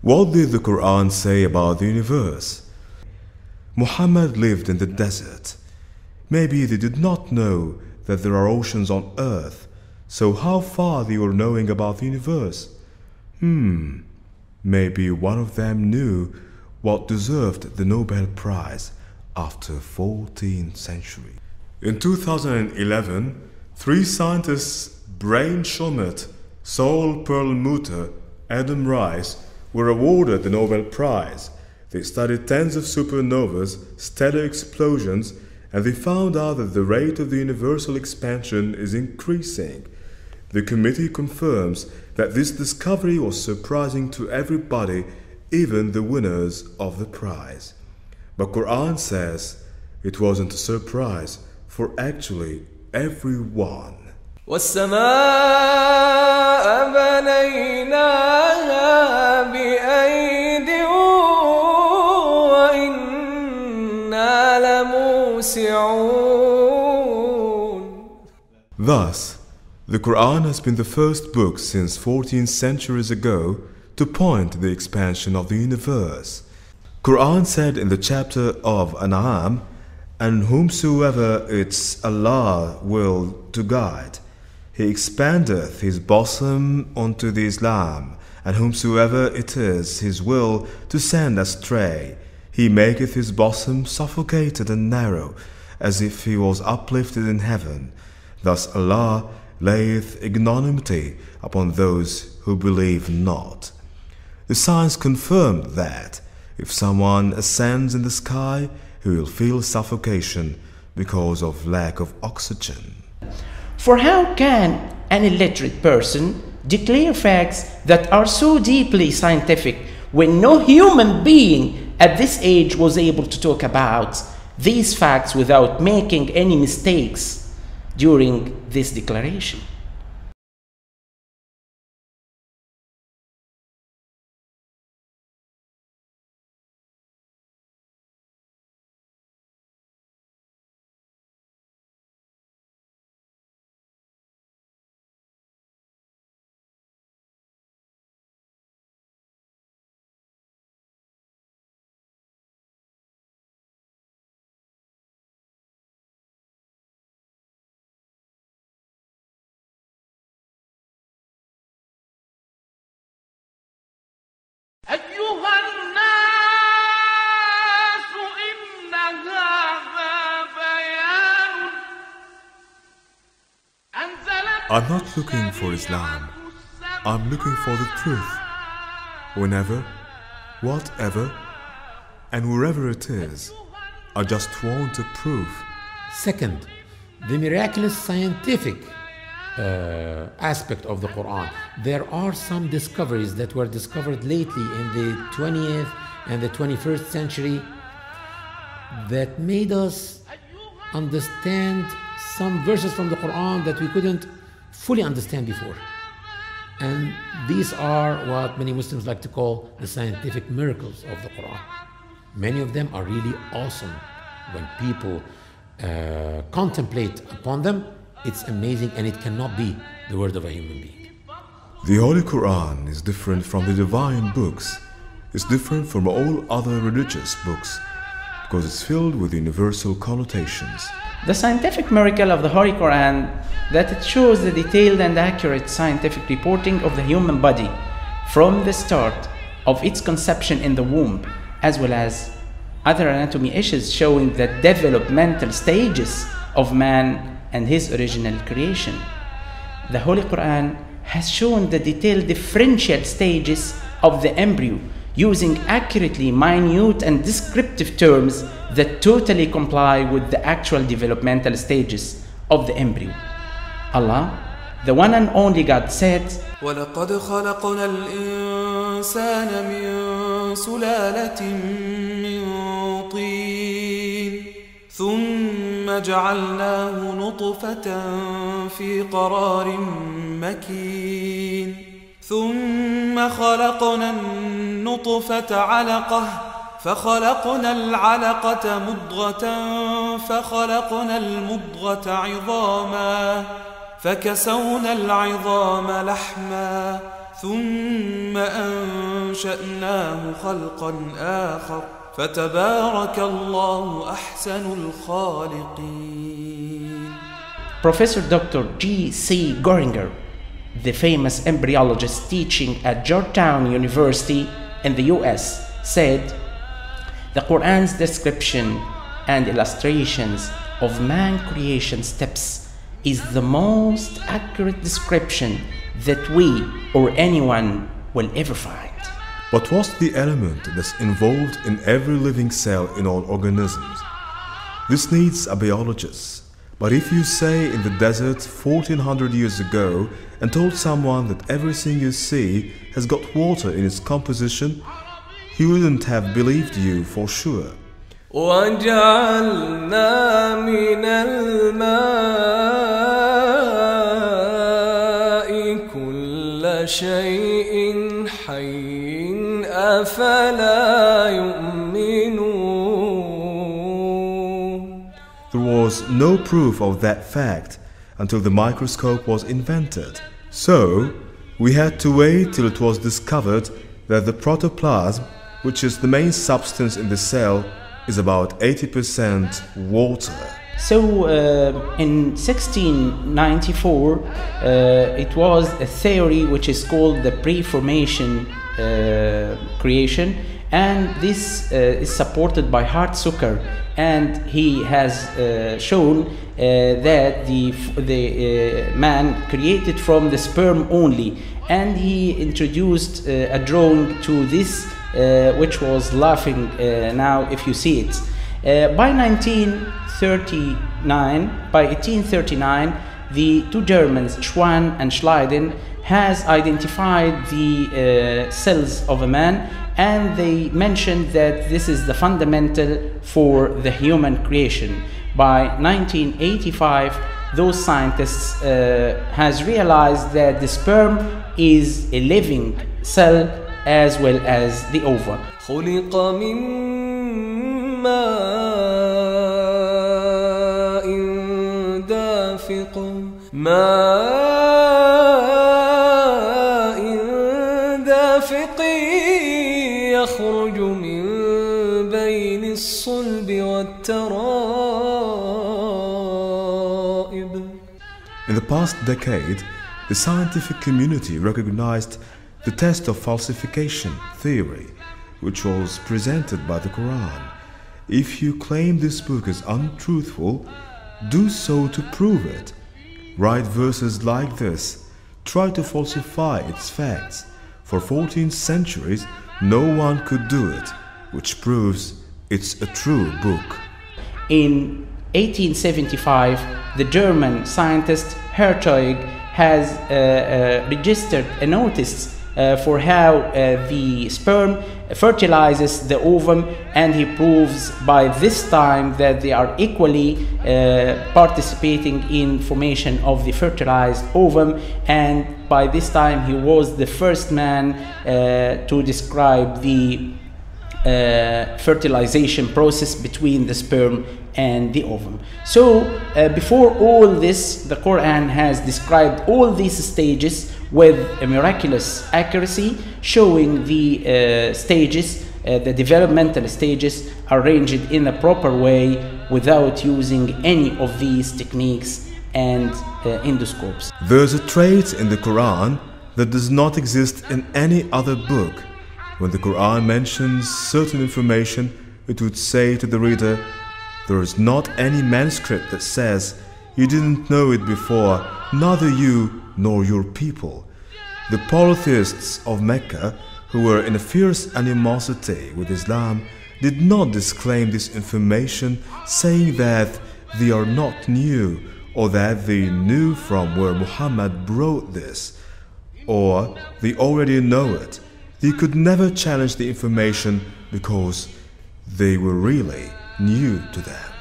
What did the Quran say about the universe? Muhammad lived in the desert. Maybe they did not know that there are oceans on earth, so how far they were knowing about the universe? Maybe one of them knew what deserved the Nobel Prize after 14th century. In 2011, 3 scientists, Brain Schulmet, Saul Perlmutter, Adam Rice, were awarded the Nobel Prize. They studied tens of supernovas, stellar explosions, and they found out that the rate of the universal expansion is increasing. The committee confirms that this discovery was surprising to everybody, even the winners of the prize. But Quran says it wasn't a surprise for actually everyone. والسماء بنيناها بأيد وإنا لموسعون. Thus, the Quran has been the first book since 14 centuries ago to point to the expansion of the universe. Quran said in the chapter of An'am, "And whomsoever it's Allah will to guide, He expandeth his bosom unto the Islam, and whomsoever it is his will to send astray, He maketh his bosom suffocated and narrow, as if he was uplifted in heaven. Thus Allah layeth ignominy upon those who believe not." The science confirmed that if someone ascends in the sky, he will feel suffocation because of lack of oxygen. For how can an illiterate person declare facts that are so deeply scientific when no human being at this age was able to talk about these facts without making any mistakes during this declaration? I'm not looking for Islam. I'm looking for the truth. Whenever, whatever, and wherever it is, I just want a proof. Second, the miraculous scientific aspect of the Quran. There are some discoveries that were discovered lately in the 20th and the 21st century that made us understand some verses from the Quran that we couldn't fully understand before. And these are what many Muslims like to call the scientific miracles of the Quran. Many of them are really awesome. When people contemplate upon them, it's amazing, and it cannot be the word of a human being. The Holy Quran is different from the divine books. It's different from all other religious books because it's filled with universal connotations. The scientific miracle of the Holy Quran that it shows the detailed and accurate scientific reporting of the human body from the start of its conception in the womb, as well as other anatomy issues showing the developmental stages of man and his original creation. The Holy Quran has shown the detailed differential stages of the embryo using accurately minute and descriptive terms that totally comply with the actual developmental stages of the embryo. Allah, the one and only God, said, وَلَقَدْ خَلَقْنَا الْإِنسَانَ مِنْ سُلَالَةٍ مِنْ طِينٍ ثُمَّ جَعَلْنَاهُ نُطْفَةً فِي قَرَارٍ مَكِينٍ ثُمَّ خَلَقْنَا النُّطْفَةَ عَلَقَةً فخلقنا العلقة مضغة فخلقنا المضغة عظاما فكسونا العظام لحما ثم أنشأناه خلقا آخر فتبارك الله أحسن الخالقين. Professor Dr. G.C. Goringer, the famous embryologist teaching at Georgetown University in the US, said, "The Quran's description and illustrations of man creation steps is the most accurate description that we or anyone will ever find." But what's the element that's involved in every living cell in all organisms? This needs a biologist. But if you say in the desert 1400 years ago and told someone that everything you see has got water in its composition, he wouldn't have believed you for sure. وَجَعَلْنَا مِنَ الْمَاءِ كُلَّ شَيْءٍ حَيٍّ أَفَلَا يُؤْمِنُونَ. There was no proof of that fact until the microscope was invented. So, we had to wait till it was discovered that the protoplasm, which is the main substance in the cell, is about 80% water. So in 1694 it was a theory which is called the pre-formation creation, and this is supported by Hartzucker, and he has shown that the man created from the sperm only, and he introduced a drawing to this which was laughing now if you see it. By 1839, the two Germans, Schwann and Schleiden, has identified the cells of a man, and they mentioned that this is the fundamental for the human creation. By 1985, those scientists has realized that the sperm is a living cell as well as the ovum. خُلِقَ مِن مَّاءٍ دَافِقٍ يخرج من بين الصلب والترائب. In the past decade, the scientific community recognized the test of falsification theory, which was presented by the Quran. If you claim this book is untruthful, do so to prove it. Write verses like this. Try to falsify its facts. For 14 centuries, no one could do it, which proves it's a true book. In 1875, the German scientist Hertog has registered a notice for how the sperm fertilizes the ovum, and he proves by this time that they are equally participating in formation of the fertilized ovum, and by this time he was the first man to describe the fertilization process between the sperm and the ovum. So before all this, the Quran has described all these stages with a miraculous accuracy, showing the stages, the developmental stages arranged in a proper way without using any of these techniques and endoscopes. There's a trait in the Quran that does not exist in any other book. When the Quran mentions certain information, it would say to the reader, there is not any manuscript that says, you didn't know it before, neither you nor your people. The polytheists of Mecca, who were in a fierce animosity with Islam, did not disclaim this information, saying that they are not new, or that they knew from where Muhammad brought this, or they already know it. They could never challenge the information because they were really new to them.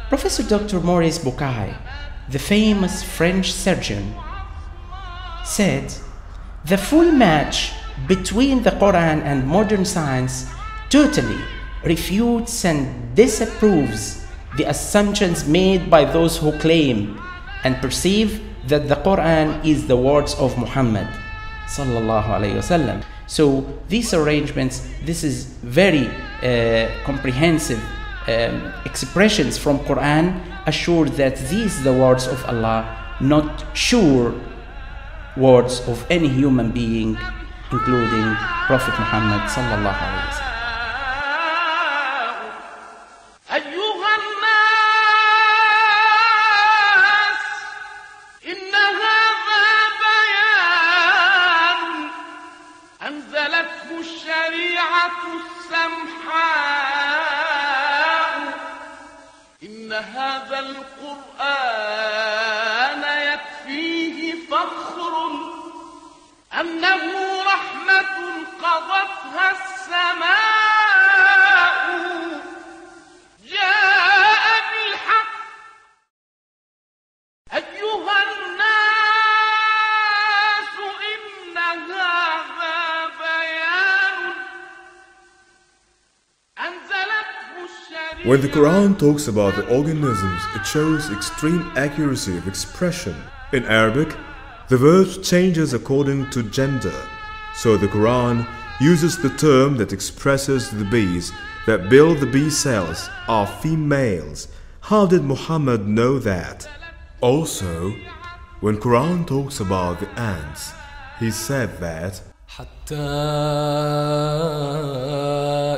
Professor Dr. Maurice Bucaille, the famous French surgeon, said, the full match between the Quran and modern science totally refutes and disapproves the assumptions made by those who claim and perceive that the Quran is the words of Muhammad, sallallahu alayhi wasallam. So these arrangements, this is very comprehensive expressions from Quran assure that these are the words of Allah, not sure words of any human being, including Prophet Muhammad sallallahu alayhi wasallam. هذا القرآن يكفيه فخر أنه رحمة قضتها السماء جاء بالحق أيها الناس إن هذا بيان أنزلته الشريعة. When the Quran talks about the organisms, it shows extreme accuracy of expression. In Arabic, the word changes according to gender. So the Quran uses the term that expresses the bees that build the bee cells are females. How did Muhammad know that? Also, when Quran talks about the ants, he said that حتى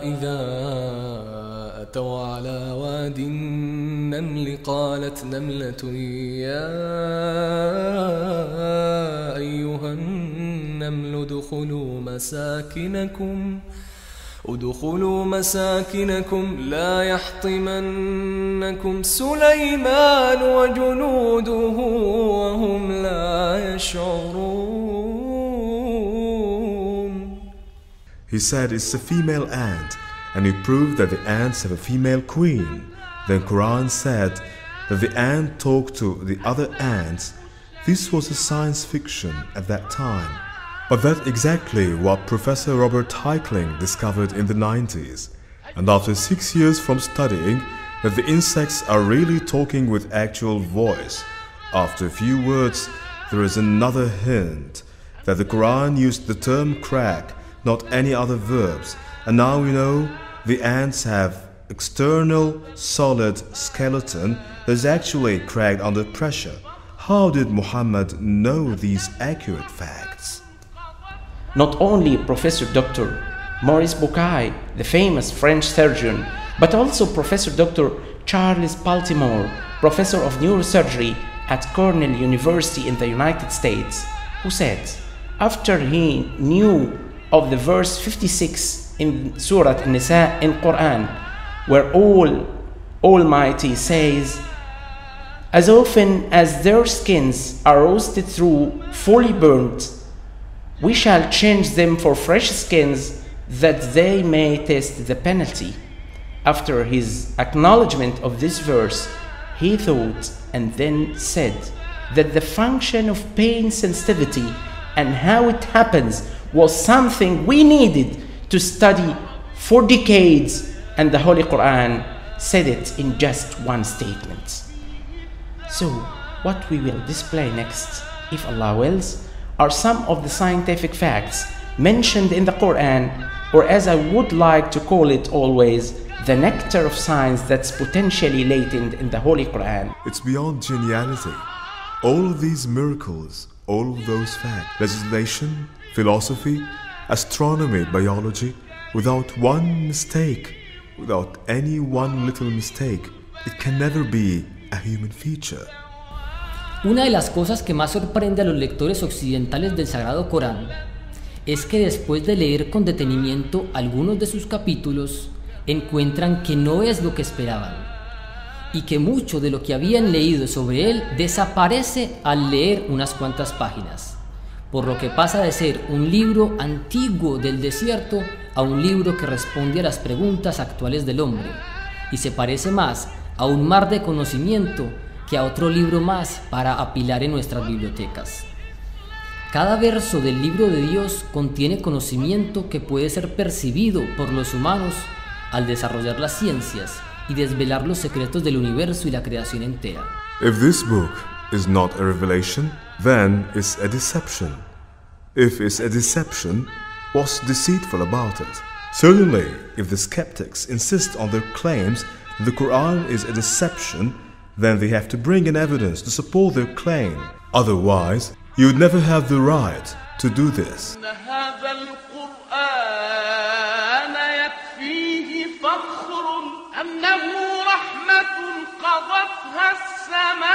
إذا أتوا على واد النمل قالت نملة يا أيها النمل ادخلوا مساكنكم لا يحطمنكم سليمان وجنوده وهم لا يشعرون. he said it's a female ant, and he proved that the ants have a female queen. Then Quran said that the ant talked to the other ants. This was a science fiction at that time. But that's exactly what Professor Robert Heikling discovered in the 90s. And after 6 years from studying that the insects are really talking with actual voice, after a few words there is another hint that the Quran used the term crack, not any other verbs. And now we know the ants have external solid skeleton that is actually cracked under pressure. How did Muhammad know these accurate facts? Not only Professor Dr. Maurice Bucaille, the famous French surgeon, but also Professor Dr. Charles Baltimore, Professor of Neurosurgery at Cornell University in the United States, who said, after he knew of the verse 56 in Surah An-Nisa in Quran, where Almighty says, as often as their skins are roasted through, fully burnt, we shall change them for fresh skins that they may test the penalty. After his acknowledgement of this verse, he thought and then said that the function of pain sensitivity and how it happens was something we needed to study for decades, and the Holy Quran said it in just one statement. So, what we will display next, if Allah wills, are some of the scientific facts mentioned in the Quran, or as I would like to call it always, the nectar of science that's potentially latent in the Holy Quran. It's beyond geniality. All of these miracles, all of those facts, legislation, philosophy, astronomy, biology, without one mistake, without any one little mistake, it can never be a human feature. Una de las cosas que más sorprende a los lectores occidentales del Sagrado Corán es que después de leer con detenimiento algunos de sus capítulos, encuentran que no es lo que esperaban y que mucho de lo que habían leído sobre él desaparece al leer unas cuantas páginas, por lo que pasa de ser un libro antiguo del desierto a un libro que responde a las preguntas actuales del hombre y se parece más a un mar de conocimiento que a otro libro más para apilar en nuestras bibliotecas. Cada verso del libro de Dios contiene conocimiento que puede ser percibido por los humanos al desarrollar las ciencias y desvelar los secretos del universo y la creación entera. If this book is not a revelation, then it's a deception. If it's a deception, what's deceitful about it? Certainly, if the skeptics insist on their claims that the Quran is a deception, then they have to bring in evidence to support their claim. Otherwise, you would never have the right to do this. إن هذا القرآن يكفيه فخر أنه رحمة قضتها السماء